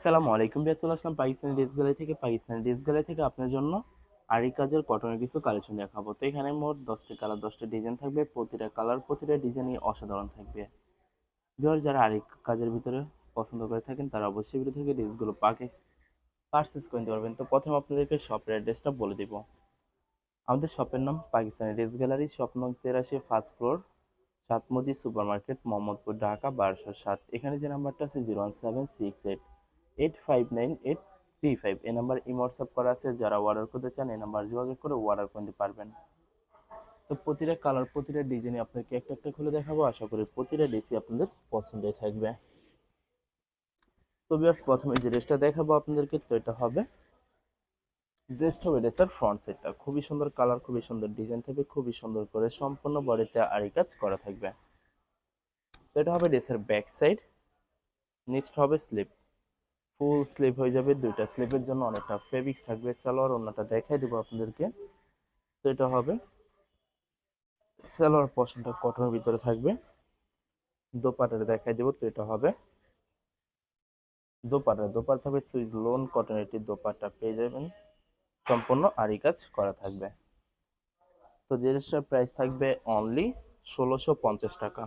আসসালামু আলাইকুম ভাইয়া, চলে আসলাম পাকিস্তানি ড্রেস গ্যালারি থেকে আপনার জন্য আরি কাজের কটনের কিছু কালেকশন দেখাবো। তো এখানে মোট 10টি কালার 10টি ডিজাইন থাকবে, প্রতিটা কালার প্রতিটা ডিজাইনই অসাধারণ থাকবে। ভিউয়ার যারা আরি কাজের ভিতরে পছন্দ করে থাকেন তারা অবশ্যই ভিডিও থেকে ড্রেসগুলো পারচেস করতে পারবেন। তো প্রথমে আপনাদেরকে শপের অ্যাড্রেসটা বলে দিব। আমাদের শপের নাম পাকিস্তানি ড্রেস গ্যালারি, শপ নং 83, ফার্স্ট ফ্লোর, সাতমজি সুপার মার্কেট, মোহাম্মদপুর, ঢাকা 1207। এখানে যে নাম্বারটা আছে 01768859835, এই নাম্বার ইমো হোয়াটসঅ্যাপ করা আছে। যারা অর্ডার করতে চান এই নাম্বার যোগাযোগ করে অর্ডার করতে পারবেন। তো প্রতিটা কালার প্রতিটা ডিজাইনে আপনাকে একটা একটা খুলে দেখাবো, আশা করি প্রতিটা ডিজাইন আপনাদের পছন্দের থাকবে। তো ভিউয়ার্স, প্রথমে যে ড্রেসটা দেখাবো আপনাদেরকে, তো এটা হবে ড্রেসের ফ্রন্ট সেটটা খুবই সুন্দর কালার, খুবই সুন্দর ডিজাইন থাকবে, খুবই সুন্দর করে সম্পূর্ণ বডিতে আরি কাজ করা থাকবে। তো এটা হবে ড্রেসের ব্যাক সাইড, নিচটা হবে স্লিপ, ফুল স্লিভ হয়ে যাবে। দুইটা স্লিভের জন্য অনেকটা ফেব্রিক্স থাকবে। সালোয়ার ওড়নাটা দেখাই দেবো আপনাদেরকে। তো এটা হবে সালোয়ার পোর্শনটা কটনের ভিতরে থাকবে। দোপাট্টাটা দেখাই দেবো। তো এটা হবে দোপাট্টা থাকবে সুইস লোন কটনের একটি দোপাট্টা পেয়ে যাবেন, সম্পূর্ণ আরি কাজ করা থাকবে। তো জিনিসটার প্রাইস থাকবে অনলি 1650 টাকা।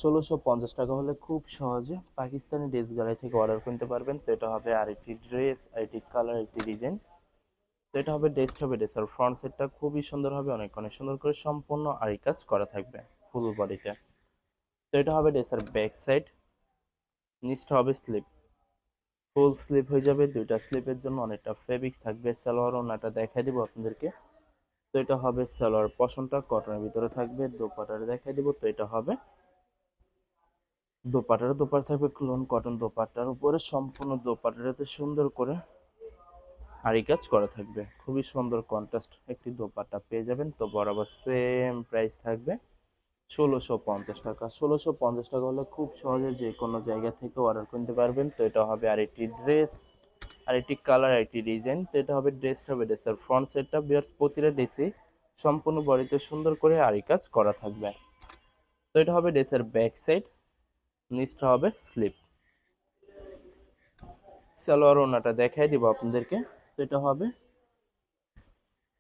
1650 টাকা হলে খুব সহজে পাকিস্তানি ড্রেস গ্যালারি থেকে অর্ডার করতে পারবেন। তো এটা হবে আরেকটি ড্রেস, আরেকটি কালার, একটি ডিজাইন। তো এটা হবে ড্রেস আর ফ্রন্ট সেটটা খুবই সুন্দর হবে, অনেক অনেক সুন্দর করে সম্পূর্ণ আরি কাজ করা থাকবে ফুল বডিতে। তো এটা হবে ড্রেসের ব্যাক সাইড, নিচটা হবে স্লিপ, ফুল স্লিপ হয়ে যাবে। দুইটা স্লিপের জন্য অনেকটা ফেব্রিক্স থাকবে। সালোয়ার ওড়নাটা দেখাই দিব আপনাদেরকে। তো এটা হবে সালোয়ার পশনটা কটনের ভিতরে থাকবে। দোপাট্টাটা দেখাই দিব। তো এটা হবে দোপাট্টা থাকবে ক্লোন কটন দোপাট্টার উপরে, সম্পূর্ণ দোপাট্টাটাতে সুন্দর করে আরি কাজ করা থাকবে। খুবই সুন্দর কন্ট্রাস্ট একটি দোপাট্টা পেয়ে যাবেন। তো বরাবর সেম প্রাইস থাকবে 1650 টাকা। 1650 টাকা হলে খুব সহজে যে কোনো জায়গা থেকে অর্ডার করতে পারবেন। তো এটা হবে আরেকটি ড্রেস, আরেকটি কালার, আরেকটি ডিজাইন। তো এটা হবে ড্রেসের ফ্রন্ট সেটটা বিয়ার্স প্রতিটা ড্রেসে সম্পূর্ণ বডিতে সুন্দর করে আরি কাজ করা থাকবে। তো এটা হবে ড্রেসের ব্যাক সাইড, নিচটা হবে স্লিপ। সালোয়ার ওড়নাটা দেখাই দিব আপনাদেরকে। তো এটা হবে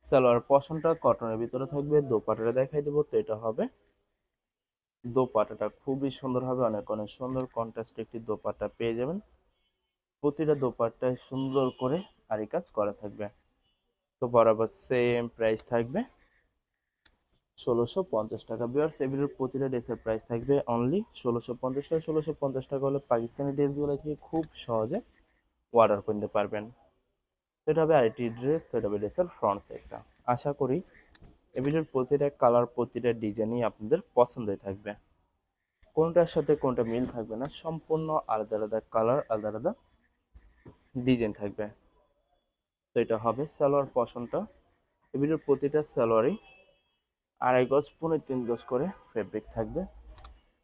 সালোয়ার পশনটা কটনের ভিতরে থাকবে। দোপাট্টাটা দেখাই দিব। তো এটা হবে দোপাট্টাটা খুবই সুন্দর হবে, অনেক অনেক সুন্দর কন্ট্রাস্ট একটি দোপাট্টা পেয়ে যাবেন। প্রতিটা দোপাট্টায় সুন্দর করে আরি কাজ করা থাকবে। তো বরাবর সেম প্রাইস থাকবে 1650 টাকা। বিয়ার্স এগুলোর প্রতিটা ড্রেসের প্রাইস থাকবে অনলি 1650 টাকা। 1650 টাকা হলে পাকিস্তানি ড্রেসগুলো থেকে খুব সহজে অর্ডার করতে পারবেন। তো এটা হবে আরেকটি ড্রেস। তো এটা হবে ড্রেসের ফ্রন্ট সাইডটা। আশা করি এগুলোর প্রতিটা কালার প্রতিটা ডিজাইনই আপনাদের পছন্দই থাকবে, কোনটার সাথে কোনটা মিল থাকবে না, সম্পূর্ণ আলাদা আলাদা কালার, আলাদা আলাদা ডিজাইন থাকবে। তো এটা হবে সালোয়ার পশনটা। এগুলোর প্রতিটা সালোয়ারই 2.5 গজ 3.5 গজ করে ফেব্রিক থাকবে।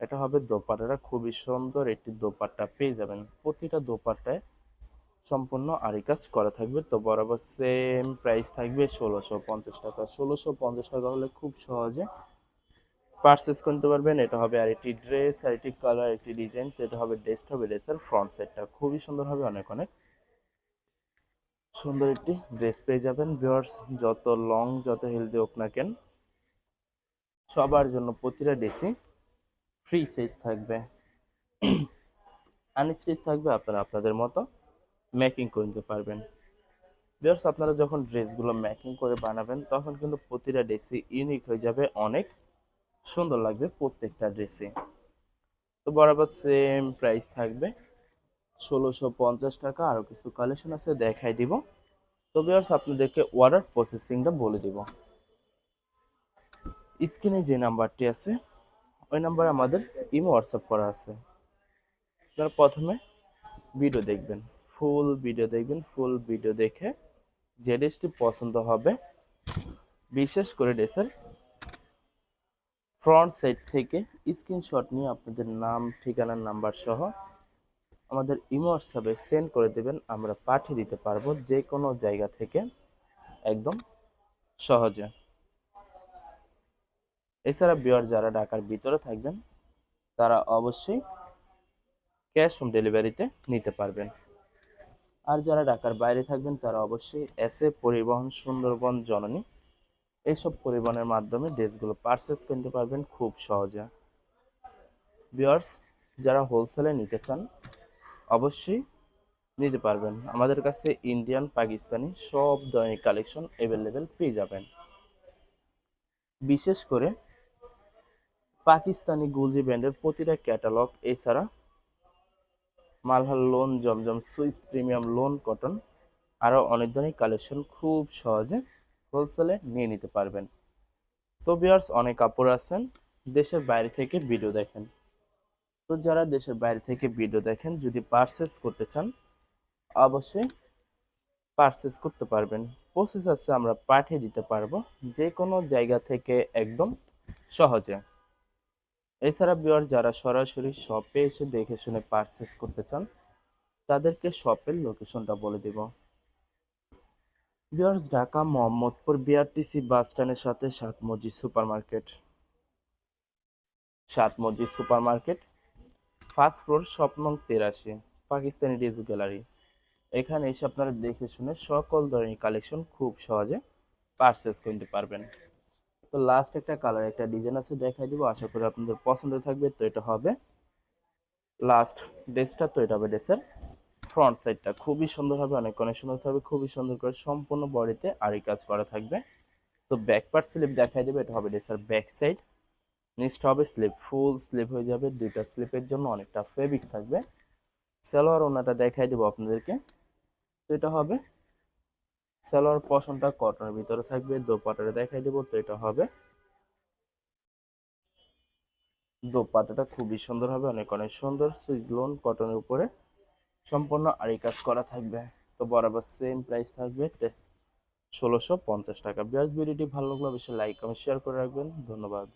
এটা হবে দোপাট্টাটা, খুবই সুন্দর একটি দোপাট্টা পেয়ে যাবেন। প্রতিটা দোপাট্টায় সম্পূর্ণ আরি কাজ করা থাকবে। তো বরাবর সেম প্রাইস থাকবে 1650 টাকা। 1650 টাকা হলে খুব সহজে পারচেস করতে পারবেন। এটা হবে আরেকটি ড্রেস, আরেকটি কালার, একটি ডিজাইন। তো এটা হবে ড্রেসের ফ্রন্ট সেটটা খুবই সুন্দর হবে, অনেক অনেক সুন্দর একটি ড্রেস পেয়ে যাবেন। ভিউয়ার্স যত লং যত হেলদি হোক না কেন, সবার জন্য প্রতিটা ড্রেসই ফ্রি সাইজ থাকবে, আনস্টিচ থাকবে। আপনারা আপনাদের মতো মেকিং করে নিতে পারবেন। ভিউয়ার্স আপনারা যখন ড্রেসগুলো মেকিং করে বানাবেন তখন কিন্তু প্রতিটা ড্রেসই ইউনিক হয়ে যাবে, অনেক সুন্দর লাগবে প্রত্যেকটা ড্রেসে। তো বরাবর সেম প্রাইস থাকবে 1650 টাকা। আরও কিছু কালেকশন আছে দেখাই দিব। তো ভিউয়ার্স আপনাদেরকে অর্ডার প্রসেসিংটা বলে দিব। স্ক্রিনে যে নাম্বারটি আছে ওই নাম্বারে আমাদের ইমো হোয়াটসঅ্যাপ করা আছে। আপনারা প্রথমে ভিডিও দেখবেন, ফুল ভিডিও দেখে যে ড্রেসটি পছন্দ হবে, বিশেষ করে ড্রেসের ফ্রন্ট সাইড থেকে স্ক্রিনশট নিয়ে আপনাদের নাম, ঠিকানা, নাম্বার সহ আমাদের ইমো হোয়াটসঅ্যাপে সেন্ড করে দেবেন। আমরা পাঠিয়ে দিতে পারবো যে কোনো জায়গা থেকে একদম সহজে। এছাড়া ভিউয়ার যারা ঢাকার ভিতরে থাকবেন তারা অবশ্যই ক্যাশ হোম ডেলিভারিতে নিতে পারবেন। আর যারা ঢাকার বাইরে থাকবেন তারা অবশ্যই এসএ পরিবহন, সুন্দরবন, জননী এইসব পরিবহনের মাধ্যমে ড্রেসগুলো পারচেস করতে পারবেন খুব সহজে। ভিউয়ার্স, যারা হোলসেলে নিতে চান অবশ্যই নিতে পারবেন। আমাদের কাছে ইন্ডিয়ান, পাকিস্তানি সব ধরনের কালেকশন অ্যাভেলেবেল পেয়ে যাবেন। বিশেষ করে পাকিস্তানি গুলজি ব্র্যান্ডের প্রতিটা ক্যাটালগ, এছাড়া মালহার লোন, জমজম, সুইস প্রিমিয়াম লোন, কটন আরও অনেক ধরনের কালেকশন খুব সহজে হোলসেলে নিয়ে নিতে পারবেন। তো ভিউয়ার্স, অনেক কাপড় আছেন দেশের বাইরে থেকে ভিডিও দেখেন। তো যারা দেশের বাইরে থেকে ভিডিও দেখেন, যদি পারচেস করতে চান অবশ্যই পারচেস করতে পারবেন। প্রসেস আছে, আমরা পাঠিয়ে দিতে পারবো যে কোনো জায়গা থেকে একদম সহজে। এছাড়া ভিউয়ার, যারা সরাসরি শপে এসে দেখে শুনে পারচেস করতে চান তাদেরকে শপের লোকেশনটা বলে দেব। Viewers, Dhaka Mohammadpur BRTC bus স্ট্যান্ডের সাথে Sat Masjid super market, first floor, shop নং 83, পাকিস্তানি ড্রেস গ্যালারি। এখানে এসে আপনারা দেখে শুনে সকল ধরনের কালেকশন খুব সহজে পারচেস করতে পারবেন। তো লাস্ট একটা কালার, একটা ডিজাইন আছে, দেখাই দিব, আশা করি আপনাদের পছন্দ থাকবে। তো এটা হবে লাস্ট ড্রেসটা। তো এটা হবে ড্রেসের ফ্রন্ট সাইডটা, খুবই সুন্দর হবে, অনেক অনেক সুন্দর থাকবে, খুবই সুন্দর করে সম্পূর্ণ বডিতে আরি কাজ করা থাকবে। তো ব্যাক পার্ট স্লিপ দেখাই দেবে, এটা হবে ড্রেসের ব্যাক সাইড। নেক্সট হবে স্লিপ, ফুল স্লিপ হয়ে যাবে, দুইটা স্লিপের জন্য অনেকটা ফেব্রিক থাকবে। সালোয়ার ওনাটা দেখাই দেবো আপনাদেরকে। তো এটা হবে সালোয়ার পশনটা কটনের ভিতরে থাকবে, দোপাটাটা দেখাই দেবো। তো এটা হবে দোপাটাটা, খুবই সুন্দর হবে, অনেক অনেক সুন্দর, সুইস লোন কটনের উপরে সম্পূর্ণ আরি কাজ করা থাকবে। তো বরাবর সেম প্রাইস থাকবে 1650 টাকা। বিয়ার্স, ভিডিওটি ভালো লাগলে অবশ্যই লাইক কমেন্ট শেয়ার করে রাখবেন। ধন্যবাদ।